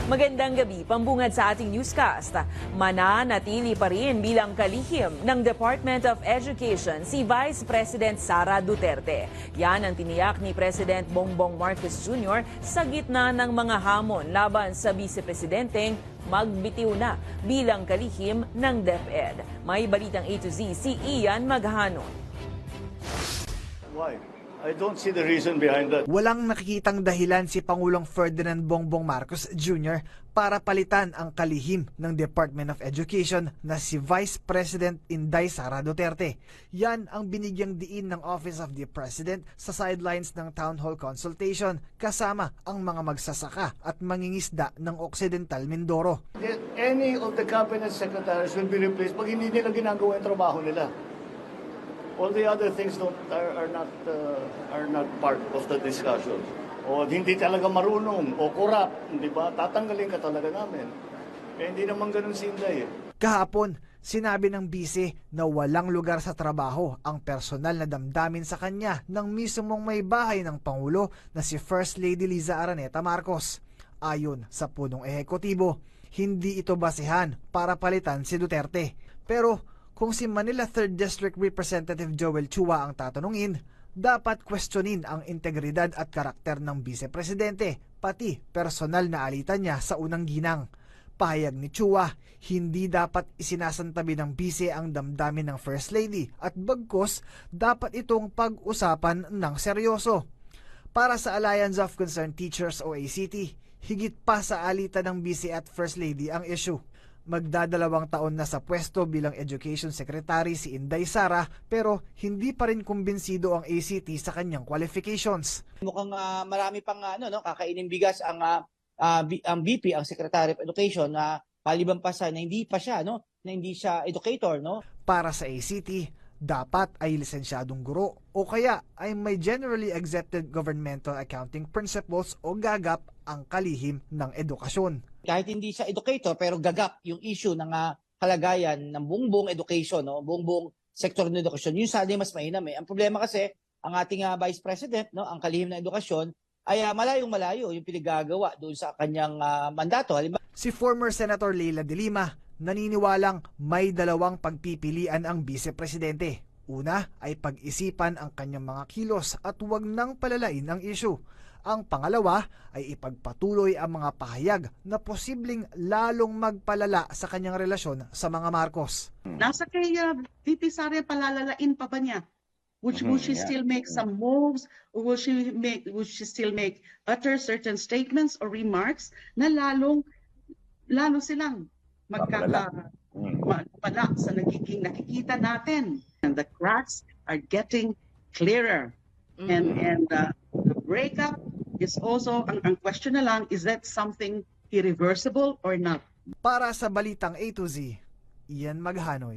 Magandang gabi, pambungad sa ating newscast. Mananatili pa rin bilang kalihim ng Department of Education si Vice President Sara Duterte. Yan ang tiniyak ni President Bongbong Marcos Jr. sa gitna ng mga hamon laban sa Vice-Presidenteng magbitiw na bilang kalihim ng DepEd. May balitang A to Z si Ian Maghanon. Why? I don't see the reason behind that. Walang nakikitang dahilan si Pangulong Ferdinand Bongbong Marcos Jr. para palitan ang kalihim ng Department of Education na si Vice President Inday Sara Duterte. Yan ang binigyang diin ng Office of the President sa sidelines ng Town Hall consultation kasama ang mga magsasaka at mangingisda ng Occidental Mindoro. Any of the cabinet secretaries will be replaced pag hindi nila ginagawa yung trabaho nila. All the other things are not part of the discussion. O hindi talaga marunong o corrupt, di ba? Tatanggalin ka talaga namin. Hindi naman ganun si Inday. Kahapon, sinabi ng bise na walang lugar sa trabaho ang personal na damdamin sa kanya ng mismong may bahay ng Pangulo na si First Lady Liza Araneta Marcos. Ayon sa punong ehekutibo, hindi ito basihan para palitan si Duterte. Pero kung si Manila 3rd District Representative Joel Chua ang tatanungin, dapat questionin ang integridad at karakter ng Vice-Presidente, pati personal na alitan niya sa unang ginang. Pahayag ni Chua, hindi dapat isinasantabi ng Vice ang damdamin ng First Lady at bagkus dapat itong pag-usapan ng seryoso. Para sa Alliance of Concerned Teachers o ACT, higit pa sa alitan ng Vice at First Lady ang issue. Magdadalawang taon na sa pwesto bilang Education Secretary si Inday Sara pero hindi pa rin kumbinsido ang ACT sa kanyang qualifications. Mukhang marami pang kakainin bigas ang VP, ang Secretary of Education na paliban pa sa na hindi pa siya na hindi siya educator Para sa ACT, dapat ay lisensyadong guro o kaya ay may generally accepted governmental accounting principles o GAGAP ang kalihim ng edukasyon. Kahit hindi siya educator pero gagap yung issue ng kalagayan ng buong education, buong sektor ng edukasyon. Yun sana mas mainam eh. Ang problema kasi ang ating Vice President, ang kalihim ng edukasyon ay malayong-malayo yung pinagagawa doon sa kanyang mandato. Halimbawa, Si former Senator Leila de Lima naniniwalang may dalawang pagpipilian ang Vice-Presidente. Una ay pag-isipan ang kanyang mga kilos at huwag nang palalain ang issue. Ang pangalawa ay ipagpatuloy ang mga pahayag na posibleng lalong magpalala sa kanyang relasyon sa mga Marcos. Nasa kay VP Sara, palalalain pa ba niya? Would she still make some moves? Or would she still utter certain statements or remarks na lalo silang magpala sa nagiging nakikita natin? And the cracks are getting clearer. And the breakup is also, ang question na lang, is that something irreversible or not? Para sa Balitang A to Z, Ian Maghanoy.